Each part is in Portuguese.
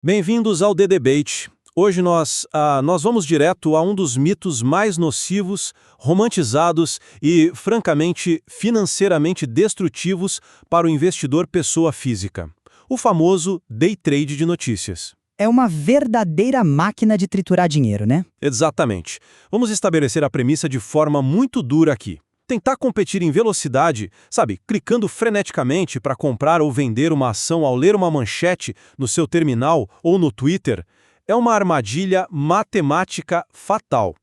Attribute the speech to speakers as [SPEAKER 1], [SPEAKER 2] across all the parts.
[SPEAKER 1] Bem-vindos ao The Debate. Hoje nós vamos direto a um dos mitos mais nocivos, romantizados e, francamente, financeiramente destrutivos para o investidor pessoa física. O famoso day trade de notícias.
[SPEAKER 2] É uma verdadeira máquina de triturar dinheiro, né?
[SPEAKER 1] Exatamente. Vamos estabelecer a premissa de forma muito dura aqui. Tentar competir em velocidade, sabe, clicando freneticamente para comprar ou vender uma ação ao ler uma manchete no seu terminal ou no Twitter, é uma armadilha matemática fatal.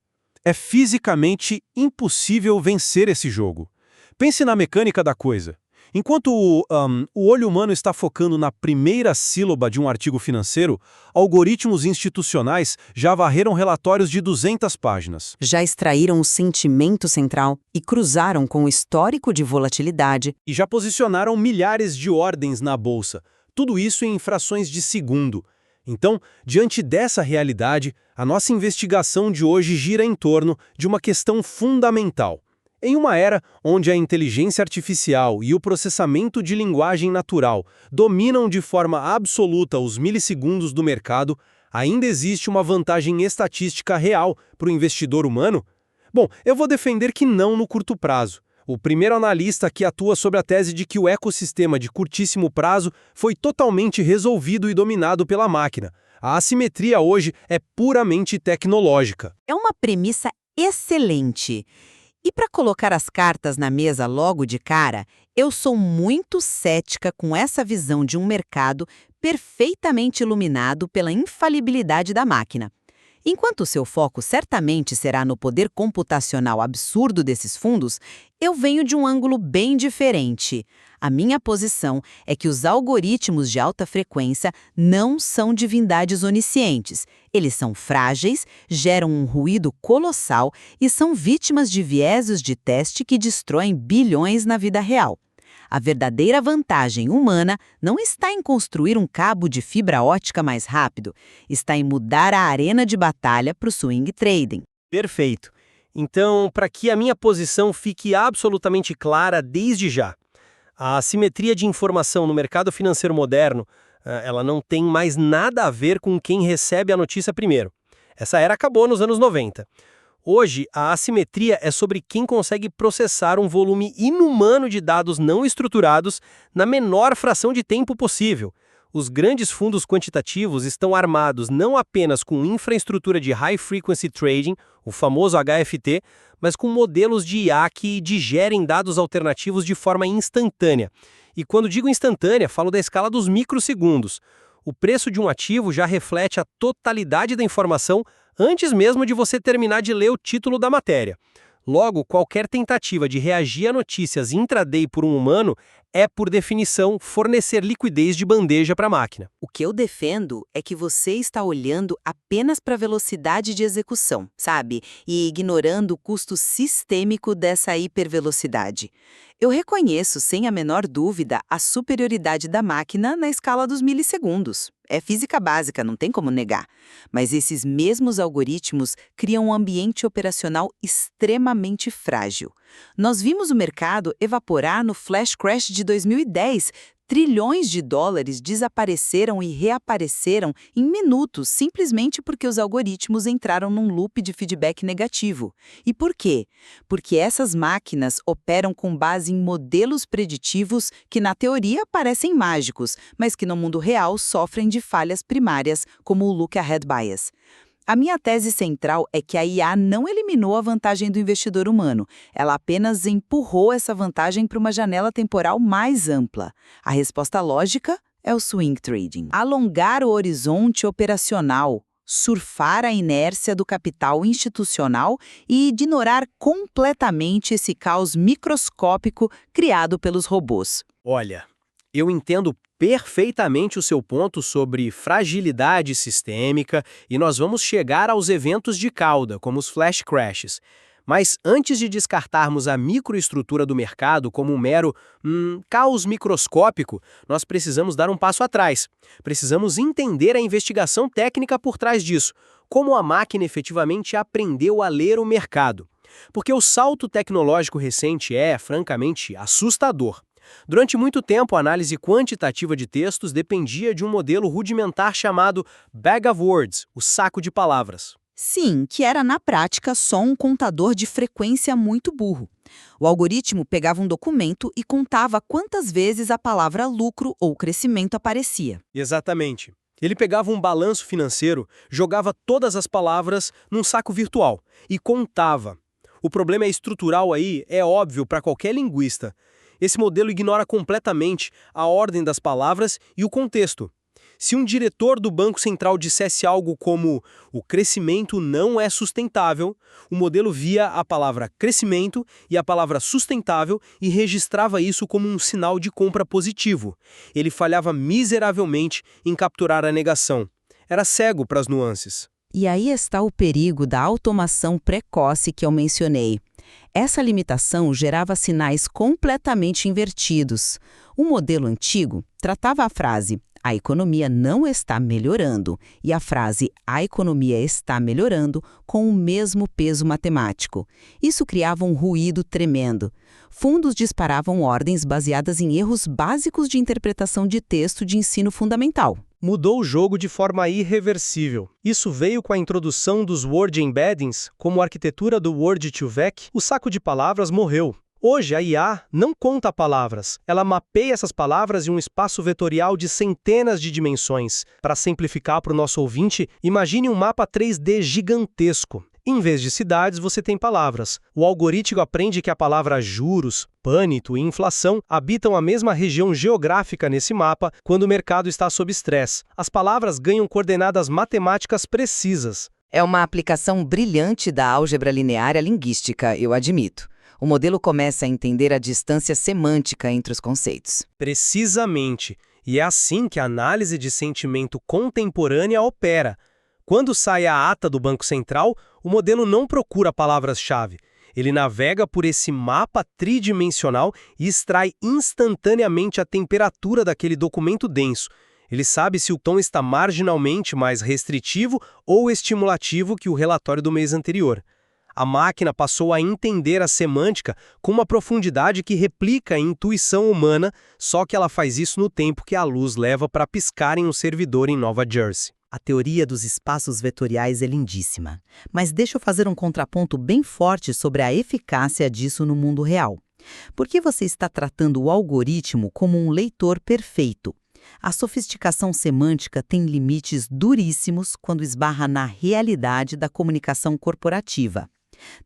[SPEAKER 1] É fisicamente impossível vencer esse jogo. Pense na mecânica da coisa. Enquanto o olho humano está focando na primeira sílaba de um artigo financeiro, algoritmos institucionais já varreram relatórios de 200 páginas.
[SPEAKER 3] Já extraíram o sentimento central e cruzaram com o histórico de volatilidade.
[SPEAKER 1] E já posicionaram milhares de ordens na bolsa, tudo isso em frações de segundo. Então, diante dessa realidade, a nossa investigação de hoje gira em torno de uma questão fundamental. Em uma era onde a inteligência artificial e o processamento de linguagem natural dominam de forma absoluta os milissegundos do mercado, ainda existe uma vantagem estatística real para o investidor humano? Bom, eu vou defender que não no curto prazo. O primeiro analista que atua sobre a tese de que o ecossistema de curtíssimo prazo foi totalmente resolvido e dominado pela máquina. A assimetria hoje é puramente tecnológica.
[SPEAKER 3] É uma premissa excelente. E para colocar as cartas na mesa logo de cara, eu sou muito cética com essa visão de um mercado perfeitamente iluminado pela infalibilidade da máquina. Enquanto seu foco certamente será no poder computacional absurdo desses fundos, eu venho de um ângulo bem diferente. A minha posição é que os algoritmos de alta frequência não são divindades oniscientes. Eles são frágeis, geram um ruído colossal e são vítimas de vieses de teste que destroem bilhões na vida real. A verdadeira vantagem humana não está em construir um cabo de fibra ótica mais rápido, está em mudar a arena de batalha para o swing trading.
[SPEAKER 4] Perfeito. Então, para que a minha posição fique absolutamente clara desde já, a assimetria de informação no mercado financeiro moderno, ela não tem mais nada a ver com quem recebe a notícia primeiro. Essa era acabou nos anos 90. Hoje, a assimetria é sobre quem consegue processar um volume inumano de dados não estruturados na menor fração de tempo possível. Os grandes fundos quantitativos estão armados não apenas com infraestrutura de High Frequency Trading, o famoso HFT, mas com modelos de IA que digerem dados alternativos de forma instantânea. E quando digo instantânea, falo da escala dos microsegundos. O preço de um ativo já reflete a totalidade da informação antes mesmo de você terminar de ler o título da matéria. Logo, qualquer tentativa de reagir a notícias intraday por um humano é, por definição, fornecer liquidez de bandeja para a máquina.
[SPEAKER 3] O que eu defendo é que você está olhando apenas para a velocidade de execução, sabe? E ignorando o custo sistêmico dessa hipervelocidade. Eu reconheço, sem a menor dúvida, a superioridade da máquina na escala dos milissegundos. É física básica, não tem como negar. Mas esses mesmos algoritmos criam um ambiente operacional extremamente frágil. Nós vimos o mercado evaporar no flash crash de 2010. Trilhões de dólares desapareceram e reapareceram em minutos simplesmente porque os algoritmos entraram num loop de feedback negativo. E por quê? Porque essas máquinas operam com base em modelos preditivos que na teoria parecem mágicos, mas que no mundo real sofrem de falhas primárias, como o look-ahead bias. A minha tese central é que a IA não eliminou a vantagem do investidor humano, ela apenas empurrou essa vantagem para uma janela temporal mais ampla. A resposta lógica é o swing trading. Alongar o horizonte operacional, surfar a inércia do capital institucional e ignorar completamente esse caos microscópico criado pelos robôs.
[SPEAKER 4] Olha, eu entendo perfeitamente o seu ponto sobre fragilidade sistêmica e nós vamos chegar aos eventos de cauda, como os flash crashes. Mas antes de descartarmos a microestrutura do mercado como um mero caos microscópico, nós precisamos dar um passo atrás. Precisamos entender a investigação técnica por trás disso, como a máquina efetivamente aprendeu a ler o mercado. Porque o salto tecnológico recente é, francamente, assustador.
[SPEAKER 1] Durante muito tempo, a análise quantitativa de textos dependia de um modelo rudimentar chamado Bag of Words, o saco de palavras.
[SPEAKER 3] Sim, que era na prática só um contador de frequência muito burro. O algoritmo pegava um documento e contava quantas vezes a palavra lucro ou crescimento aparecia.
[SPEAKER 1] Exatamente. Ele pegava um balanço financeiro, jogava todas as palavras num saco virtual e contava. O problema é estrutural aí, é óbvio para qualquer linguista. Esse modelo ignora completamente a ordem das palavras e o contexto. Se um diretor do Banco Central dissesse algo como "o crescimento não é sustentável", o modelo via a palavra crescimento e a palavra sustentável e registrava isso como um sinal de compra positivo. Ele falhava miseravelmente em capturar a negação. Era cego para as nuances.
[SPEAKER 3] E aí está o perigo da automação precoce que eu mencionei. Essa limitação gerava sinais completamente invertidos. O modelo antigo tratava a frase "a economia não está melhorando" e a frase "a economia está melhorando" com o mesmo peso matemático. Isso criava um ruído tremendo. Fundos disparavam ordens baseadas em erros básicos de interpretação de texto de ensino fundamental.
[SPEAKER 4] Mudou o jogo de forma irreversível. Isso veio com a introdução dos Word Embeddings, como a arquitetura do Word2Vec. O saco de palavras morreu. Hoje, a IA não conta palavras. Ela mapeia essas palavras em um espaço vetorial de centenas de dimensões. Para simplificar para o nosso ouvinte, imagine um mapa 3D gigantesco. Em vez de cidades, você tem palavras. O algoritmo aprende que a palavra juros, pânico e inflação habitam a mesma região geográfica nesse mapa quando o mercado está sob estresse. As palavras ganham coordenadas matemáticas precisas.
[SPEAKER 3] É uma aplicação brilhante da álgebra linear à linguística, eu admito. O modelo começa a entender a distância semântica entre os conceitos.
[SPEAKER 4] Precisamente. E é assim que a análise de sentimento contemporânea opera. Quando sai a ata do Banco Central, o modelo não procura palavras-chave. Ele navega por esse mapa tridimensional e extrai instantaneamente a temperatura daquele documento denso. Ele sabe se o tom está marginalmente mais restritivo ou estimulativo que o relatório do mês anterior. A máquina passou a entender a semântica com uma profundidade que replica a intuição humana, só que ela faz isso no tempo que a luz leva para piscar em um servidor em Nova Jersey.
[SPEAKER 2] A teoria dos espaços vetoriais é lindíssima, mas deixa eu fazer um contraponto bem forte sobre a eficácia disso no mundo real. Por que você está tratando o algoritmo como um leitor perfeito? A sofisticação semântica tem limites duríssimos quando esbarra na realidade da comunicação corporativa.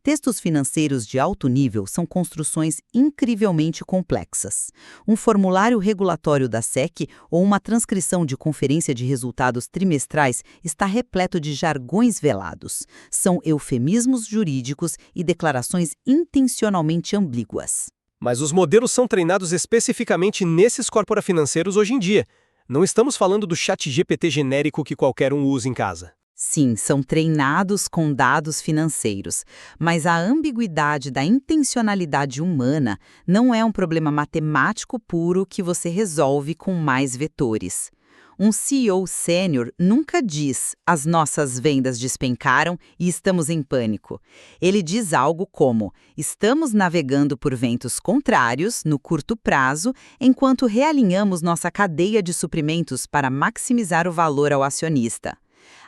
[SPEAKER 2] Textos financeiros de alto nível são construções incrivelmente complexas. Um formulário regulatório da SEC ou uma transcrição de conferência de resultados trimestrais está repleto de jargões velados. São eufemismos jurídicos e declarações intencionalmente ambíguas.
[SPEAKER 1] Mas os modelos são treinados especificamente nesses corpora financeiros hoje em dia. Não estamos falando do ChatGPT genérico que qualquer um usa em casa.
[SPEAKER 3] Sim, são treinados com dados financeiros, mas a ambiguidade da intencionalidade humana não é um problema matemático puro que você resolve com mais vetores. Um CEO sênior nunca diz "as nossas vendas despencaram e estamos em pânico". Ele diz algo como "estamos navegando por ventos contrários no curto prazo, enquanto realinhamos nossa cadeia de suprimentos para maximizar o valor ao acionista".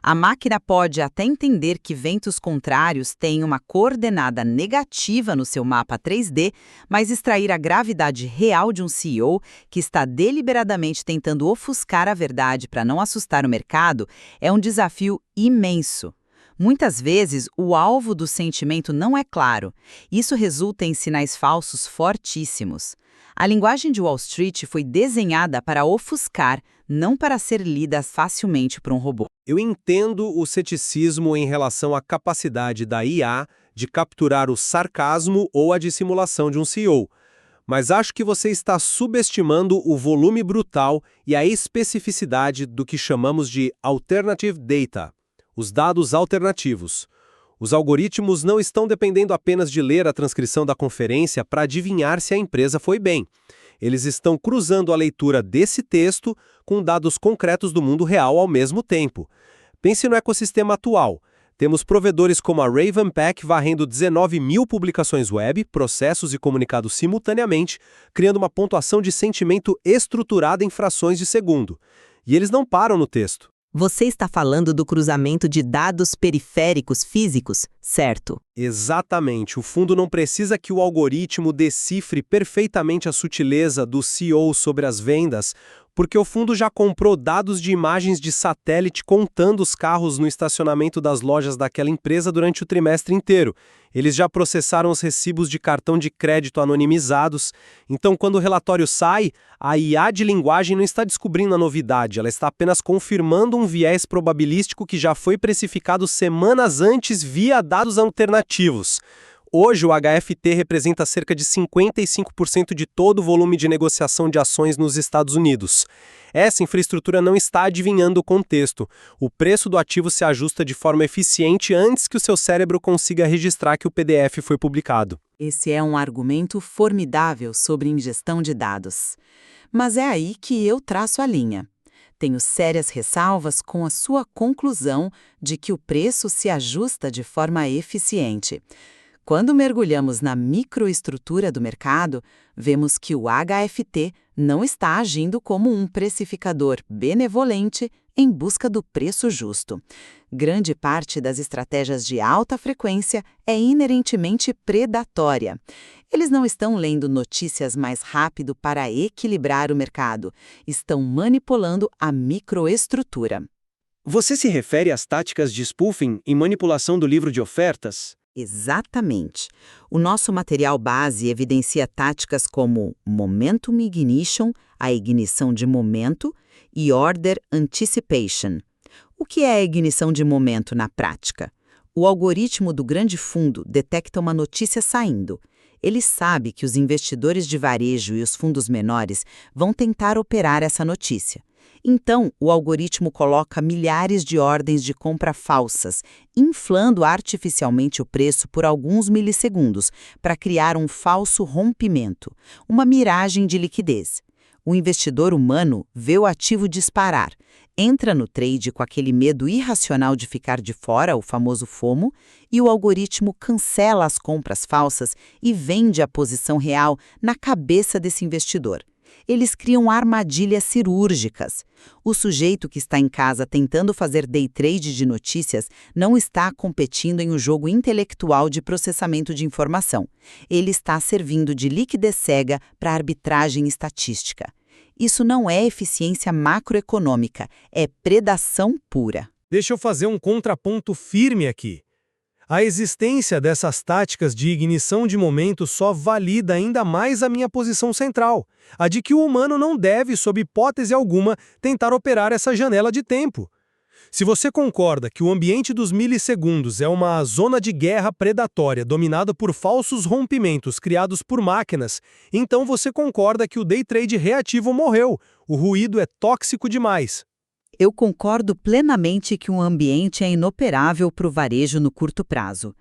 [SPEAKER 3] A máquina pode até entender que ventos contrários têm uma coordenada negativa no seu mapa 3D, mas extrair a gravidade real de um CEO que está deliberadamente tentando ofuscar a verdade para não assustar o mercado é um desafio imenso. Muitas vezes, o alvo do sentimento não é claro. Isso resulta em sinais falsos fortíssimos. A linguagem de Wall Street foi desenhada para ofuscar, não para ser lida facilmente por um robô.
[SPEAKER 1] Eu entendo o ceticismo em relação à capacidade da IA de capturar o sarcasmo ou a dissimulação de um CEO, mas acho que você está subestimando o volume brutal e a especificidade do que chamamos de alternative data, os dados alternativos. Os algoritmos não estão dependendo apenas de ler a transcrição da conferência para adivinhar se a empresa foi bem. Eles estão cruzando a leitura desse texto com dados concretos do mundo real ao mesmo tempo. Pense no ecossistema atual. Temos provedores como a Ravenpack varrendo 19 mil publicações web, processos e comunicados simultaneamente, criando uma pontuação de sentimento estruturada em frações de segundo. E eles não param no texto.
[SPEAKER 3] Você está falando do cruzamento de dados periféricos físicos, certo?
[SPEAKER 1] Exatamente. O fundo não precisa que o algoritmo decifre perfeitamente a sutileza do CEO sobre as vendas, porque o fundo já comprou dados de imagens de satélite contando os carros no estacionamento das lojas daquela empresa durante o trimestre inteiro. Eles já processaram os recibos de cartão de crédito anonimizados. Então, quando o relatório sai, a IA de linguagem não está descobrindo a novidade, ela está apenas confirmando um viés probabilístico que já foi precificado semanas antes via dados alternativos. Hoje, o HFT representa cerca de 55% de todo o volume de negociação de ações nos Estados Unidos. Essa infraestrutura não está adivinhando o contexto. O preço do ativo se ajusta de forma eficiente antes que o seu cérebro consiga registrar que o PDF foi publicado.
[SPEAKER 3] Esse é um argumento formidável sobre ingestão de dados. Mas é aí que eu traço a linha. Tenho sérias ressalvas com a sua conclusão de que o preço se ajusta de forma eficiente. Quando mergulhamos na microestrutura do mercado, vemos que o HFT não está agindo como um precificador benevolente em busca do preço justo. Grande parte das estratégias de alta frequência é inerentemente predatória. Eles não estão lendo notícias mais rápido para equilibrar o mercado, estão manipulando a microestrutura.
[SPEAKER 1] Você se refere às táticas de spoofing e manipulação do livro de ofertas?
[SPEAKER 3] Exatamente. O nosso material base evidencia táticas como Momentum Ignition, a ignição de momento, e Order Anticipation. O que é a ignição de momento na prática? O algoritmo do grande fundo detecta uma notícia saindo. Ele sabe que os investidores de varejo e os fundos menores vão tentar operar essa notícia. Então, o algoritmo coloca milhares de ordens de compra falsas, inflando artificialmente o preço por alguns milissegundos, para criar um falso rompimento, uma miragem de liquidez. O investidor humano vê o ativo disparar, entra no trade com aquele medo irracional de ficar de fora, o famoso FOMO, e o algoritmo cancela as compras falsas e vende a posição real na cabeça desse investidor. Eles criam armadilhas cirúrgicas. O sujeito que está em casa tentando fazer day trade de notícias não está competindo em um jogo intelectual de processamento de informação. Ele está servindo de liquidez cega para arbitragem estatística. Isso não é eficiência macroeconômica, é predação pura.
[SPEAKER 5] Deixa eu fazer um contraponto firme aqui. A existência dessas táticas de ignição de momento só valida ainda mais a minha posição central, a de que o humano não deve, sob hipótese alguma, tentar operar essa janela de tempo. Se você concorda que o ambiente dos milissegundos é uma zona de guerra predatória dominada por falsos rompimentos criados por máquinas, então você concorda que o day trade reativo morreu, o ruído é tóxico demais.
[SPEAKER 2] Eu concordo plenamente que um ambiente é inoperável para o varejo no curto prazo.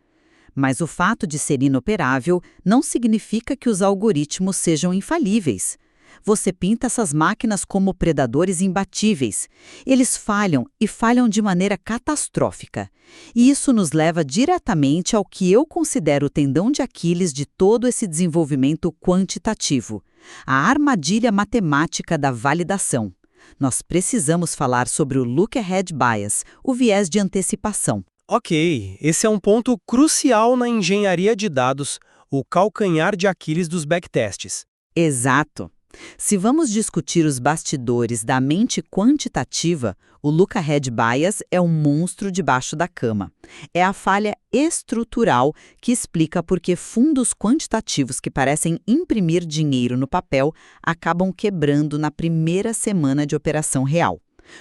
[SPEAKER 2] Mas o fato de ser inoperável não significa que os algoritmos sejam infalíveis. Você pinta essas máquinas como predadores imbatíveis. Eles falham e falham de maneira catastrófica. E isso nos leva diretamente ao que eu considero o tendão de Aquiles de todo esse desenvolvimento quantitativo: a armadilha matemática da validação. Nós precisamos falar sobre o Look-Ahead Bias, o viés de antecipação.
[SPEAKER 1] Ok, esse é um ponto crucial na engenharia de dados, o calcanhar de Aquiles dos backtests.
[SPEAKER 2] Exato. Se vamos discutir os bastidores da mente quantitativa, o Look-Ahead Bias é um monstro debaixo da cama. É a falha estrutural que explica por que fundos quantitativos que parecem imprimir dinheiro no papel acabam quebrando na primeira semana de operação real.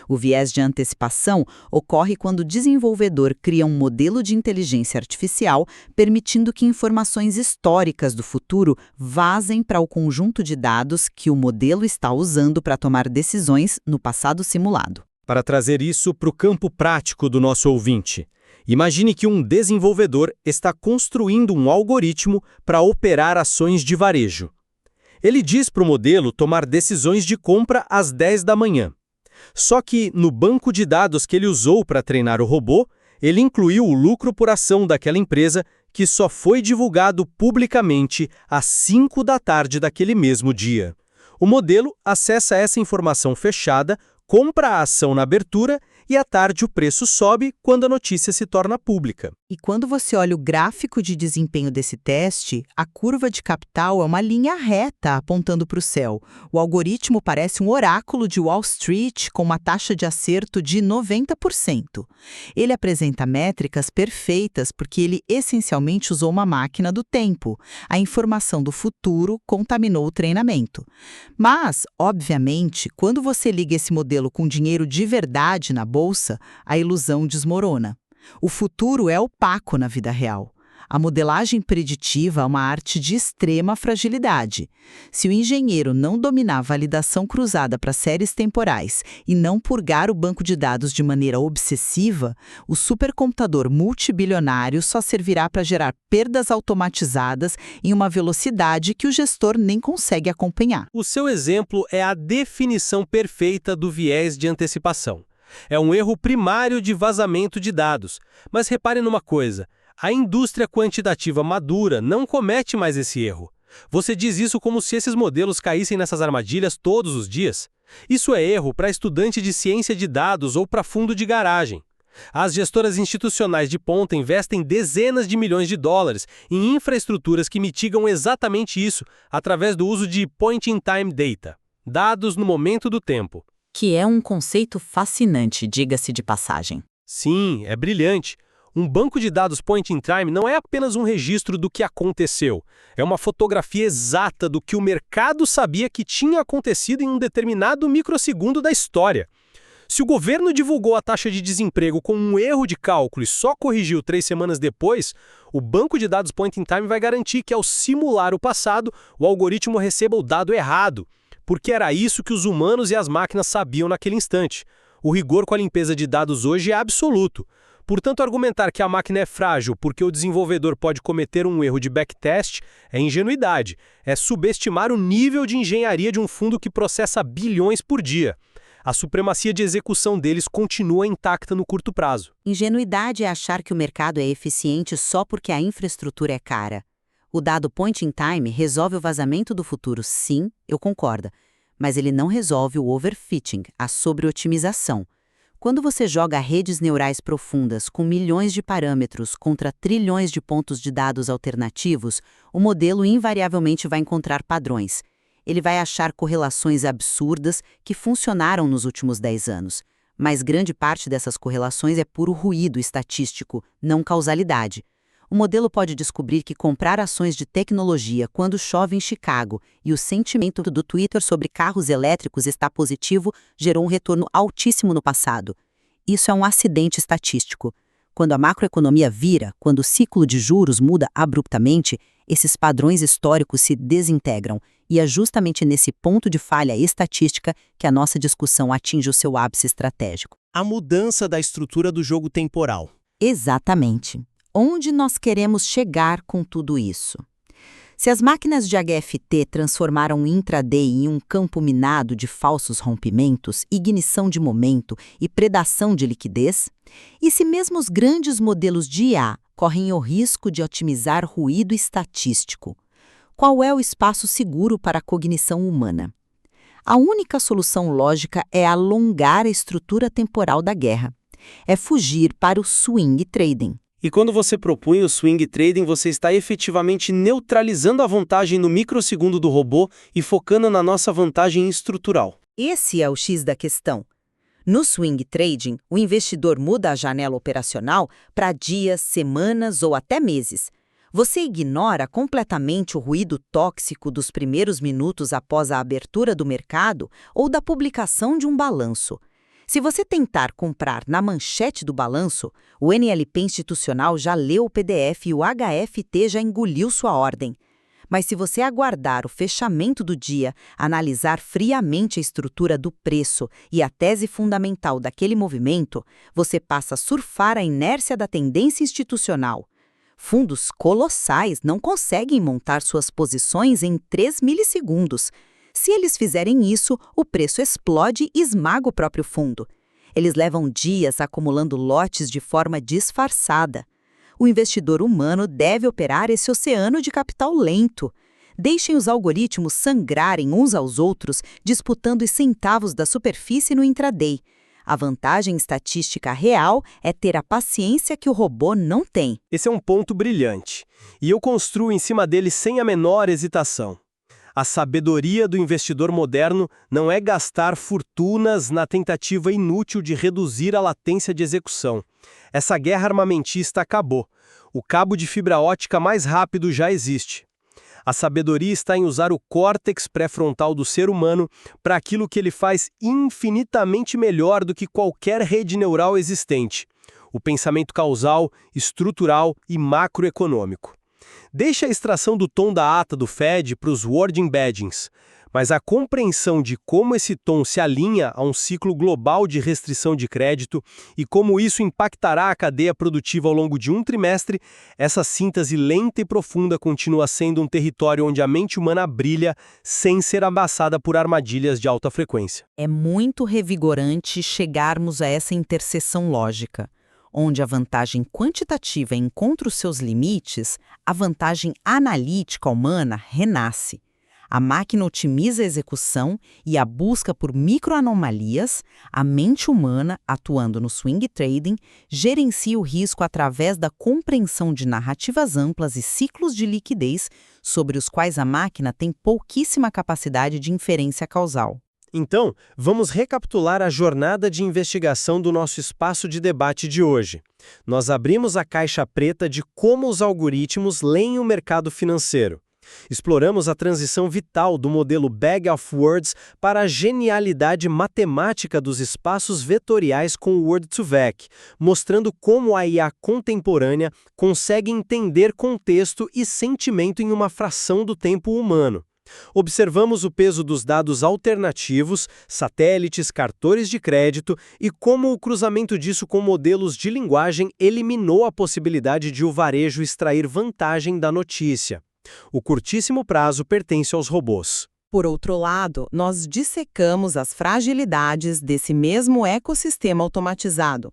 [SPEAKER 2] O viés de antecipação ocorre quando o desenvolvedor cria um modelo de inteligência artificial, permitindo que informações históricas do futuro vazem para o conjunto de dados que o modelo está usando para tomar decisões no passado simulado.
[SPEAKER 1] Para trazer isso para o campo prático do nosso ouvinte, imagine que um desenvolvedor está construindo um algoritmo para operar ações de varejo. Ele diz para o modelo tomar decisões de compra às 10 da manhã. Só que, no banco de dados que ele usou para treinar o robô, Ele incluiu o lucro por ação daquela empresa, que só foi divulgado publicamente às 5 da tarde daquele mesmo dia. O modelo acessa essa informação fechada, compra a ação na abertura e à tarde o preço sobe quando a notícia se torna pública.
[SPEAKER 2] E quando você olha o gráfico de desempenho desse teste, a curva de capital é uma linha reta apontando para o céu. O algoritmo parece um oráculo de Wall Street com uma taxa de acerto de 90%. Ele apresenta métricas perfeitas porque ele essencialmente usou uma máquina do tempo. A informação do futuro contaminou o treinamento. Mas, obviamente, quando você liga esse modelo com dinheiro de verdade na bolsa, a ilusão desmorona. O futuro é opaco na vida real. A modelagem preditiva é uma arte de extrema fragilidade. Se o engenheiro não dominar a validação cruzada para séries temporais e não purgar o banco de dados de maneira obsessiva, o supercomputador multibilionário só servirá para gerar perdas automatizadas em uma velocidade que o gestor nem consegue acompanhar.
[SPEAKER 1] O seu exemplo é a definição perfeita do viés de antecipação. É um erro primário de vazamento de dados. Mas repare numa coisa, a indústria quantitativa madura não comete mais esse erro. Você diz isso como se esses modelos caíssem nessas armadilhas todos os dias? Isso é erro para estudante de ciência de dados ou para fundo de garagem. As gestoras institucionais de ponta investem dezenas de milhões de dólares em infraestruturas que mitigam exatamente isso através do uso de point-in-time data, dados no momento do tempo.
[SPEAKER 3] Que é um conceito fascinante, diga-se de passagem.
[SPEAKER 1] Sim, é brilhante. Um banco de dados point-in-time não é apenas um registro do que aconteceu. É uma fotografia exata do que o mercado sabia que tinha acontecido em um determinado microsegundo da história. Se o governo divulgou a taxa de desemprego com um erro de cálculo e só corrigiu 3 semanas depois, o banco de dados point-in-time vai garantir que, ao simular o passado, o algoritmo receba o dado errado. Porque era isso que os humanos e as máquinas sabiam naquele instante. O rigor com a limpeza de dados hoje é absoluto. Portanto, argumentar que a máquina é frágil porque o desenvolvedor pode cometer um erro de backtest é ingenuidade. É subestimar o nível de engenharia de um fundo que processa bilhões por dia. A supremacia de execução deles continua intacta no curto prazo.
[SPEAKER 3] Ingenuidade é achar que o mercado é eficiente só porque a infraestrutura é cara. O dado point-in-time resolve o vazamento do futuro, sim, eu concordo, mas ele não resolve o overfitting, a sobreotimização. Quando você joga redes neurais profundas com milhões de parâmetros contra trilhões de pontos de dados alternativos, o modelo invariavelmente vai encontrar padrões. Ele vai achar correlações absurdas que funcionaram nos últimos 10 anos, mas grande parte dessas correlações é puro ruído estatístico, não causalidade. O modelo pode descobrir que comprar ações de tecnologia quando chove em Chicago e o sentimento do Twitter sobre carros elétricos está positivo gerou um retorno altíssimo no passado. Isso é um acidente estatístico. Quando a macroeconomia vira, quando o ciclo de juros muda abruptamente, esses padrões históricos se desintegram, e é justamente nesse ponto de falha estatística que a nossa discussão atinge o seu ápice estratégico.
[SPEAKER 6] A mudança da estrutura do jogo temporal.
[SPEAKER 3] Exatamente. Onde nós queremos chegar com tudo isso? Se as máquinas de HFT transformaram o intraday em um campo minado de falsos rompimentos, ignição de momento e predação de liquidez, e se mesmo os grandes modelos de IA correm o risco de otimizar ruído estatístico, qual é o espaço seguro para a cognição humana? A única solução lógica é alongar a estrutura temporal da guerra. É fugir para o swing trading.
[SPEAKER 1] E quando você propõe o swing trading, você está efetivamente neutralizando a vantagem no microsegundo do robô e focando na nossa vantagem estrutural.
[SPEAKER 3] Esse é o X da questão. No swing trading, o investidor muda a janela operacional para dias, semanas ou até meses. Você ignora completamente o ruído tóxico dos primeiros minutos após a abertura do mercado ou da publicação de um balanço. Se você tentar comprar na manchete do balanço, o NLP institucional já leu o PDF e o HFT já engoliu sua ordem. Mas se você aguardar o fechamento do dia, analisar friamente a estrutura do preço e a tese fundamental daquele movimento, você passa a surfar a inércia da tendência institucional. Fundos colossais não conseguem montar suas posições em 3 milissegundos. Se eles fizerem isso, o preço explode e esmaga o próprio fundo.
[SPEAKER 2] Eles levam dias acumulando lotes de forma disfarçada. O investidor humano deve operar esse oceano de capital lento. Deixem os algoritmos sangrarem uns aos outros, disputando os centavos da superfície no intraday. A vantagem estatística real é ter a paciência que o robô não tem.
[SPEAKER 4] Esse é um ponto brilhante, e eu construo em cima dele sem a menor hesitação. A sabedoria do investidor moderno não é gastar fortunas na tentativa inútil de reduzir a latência de execução. Essa guerra armamentista acabou. O cabo de fibra ótica mais rápido já existe. A sabedoria está em usar o córtex pré-frontal do ser humano para aquilo que ele faz infinitamente melhor do que qualquer rede neural existente: o pensamento causal, estrutural e macroeconômico. Deixa a extração do tom da ata do Fed para os word embeddings, mas a compreensão de como esse tom se alinha a um ciclo global de restrição de crédito e como isso impactará a cadeia produtiva ao longo de um trimestre, essa síntese lenta e profunda continua sendo um território onde a mente humana brilha sem ser abaçada por armadilhas de alta frequência.
[SPEAKER 2] É muito revigorante chegarmos a essa interseção lógica. Onde a vantagem quantitativa encontra os seus limites, a vantagem analítica humana renasce. A máquina otimiza a execução e a busca por microanomalias, a mente humana, atuando no swing trading, gerencia o risco através da compreensão de narrativas amplas e ciclos de liquidez sobre os quais a máquina tem pouquíssima capacidade de inferência causal.
[SPEAKER 1] Então, vamos recapitular a jornada de investigação do nosso espaço de debate de hoje. Nós abrimos a caixa preta de como os algoritmos leem o mercado financeiro. Exploramos a transição vital do modelo Bag of Words para a genialidade matemática dos espaços vetoriais com o Word2Vec, mostrando como a IA contemporânea consegue entender contexto e sentimento em uma fração do tempo humano. Observamos o peso dos dados alternativos, satélites, cartões de crédito e como o cruzamento disso com modelos de linguagem eliminou a possibilidade de o varejo extrair vantagem da notícia. O curtíssimo prazo pertence aos robôs.
[SPEAKER 3] Por outro lado, nós dissecamos as fragilidades desse mesmo ecossistema automatizado.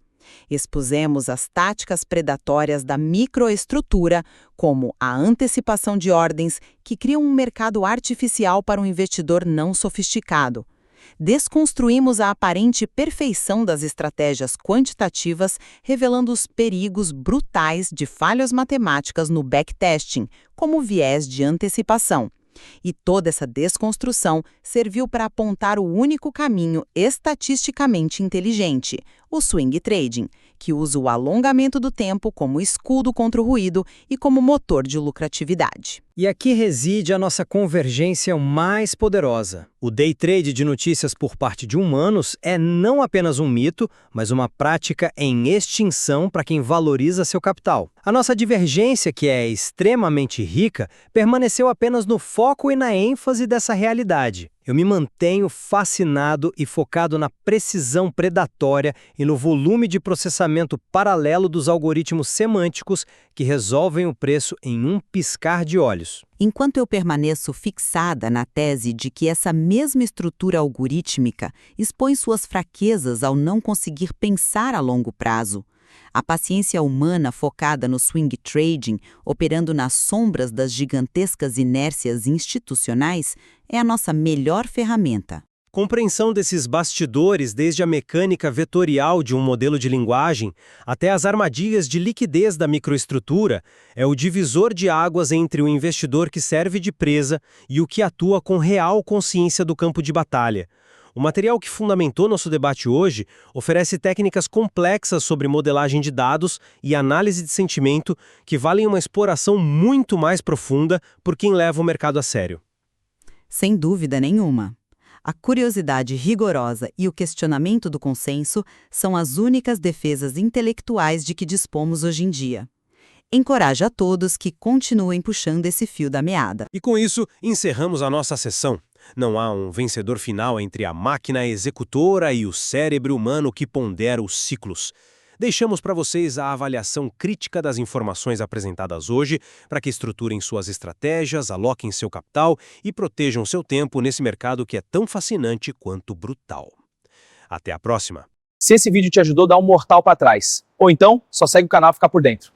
[SPEAKER 3] Expusemos as táticas predatórias da microestrutura, como a antecipação de ordens, que criam um mercado artificial para um investidor não sofisticado. Desconstruímos a aparente perfeição das estratégias quantitativas, revelando os perigos brutais de falhas matemáticas no backtesting, como o viés de antecipação. E toda essa desconstrução serviu para apontar o único caminho estatisticamente inteligente, o swing trading, que usa o alongamento do tempo como escudo contra o ruído e como motor de lucratividade.
[SPEAKER 4] E aqui reside a nossa convergência mais poderosa. O day trade de notícias por parte de humanos é não apenas um mito, mas uma prática em extinção para quem valoriza seu capital. A nossa divergência, que é extremamente rica, permaneceu apenas no foco e na ênfase dessa realidade. Eu me mantenho fascinado e focado na precisão predatória e no volume de processamento paralelo dos algoritmos semânticos que resolvem o preço em um piscar de olhos.
[SPEAKER 2] Enquanto eu permaneço fixada na tese de que essa mesma estrutura algorítmica expõe suas fraquezas ao não conseguir pensar a longo prazo, a paciência humana focada no swing trading, operando nas sombras das gigantescas inércias institucionais, é a nossa melhor ferramenta.
[SPEAKER 1] Compreensão desses bastidores, desde a mecânica vetorial de um modelo de linguagem até as armadilhas de liquidez da microestrutura, é o divisor de águas entre o investidor que serve de presa e o que atua com real consciência do campo de batalha. O material que fundamentou nosso debate hoje oferece técnicas complexas sobre modelagem de dados e análise de sentimento que valem uma exploração muito mais profunda por quem leva o mercado a sério.
[SPEAKER 2] Sem dúvida nenhuma. A curiosidade rigorosa e o questionamento do consenso são as únicas defesas intelectuais de que dispomos hoje em dia. Encorajo a todos que continuem puxando esse fio da meada.
[SPEAKER 1] E com isso, encerramos a nossa sessão. Não há um vencedor final entre a máquina executora e o cérebro humano que pondera os ciclos. Deixamos para vocês a avaliação crítica das informações apresentadas hoje para que estruturem suas estratégias, aloquem seu capital e protejam seu tempo nesse mercado que é tão fascinante quanto brutal. Até a próxima!
[SPEAKER 7] Se esse vídeo te ajudou, dá um mortal para trás. Ou então, só segue o canal e fica por dentro.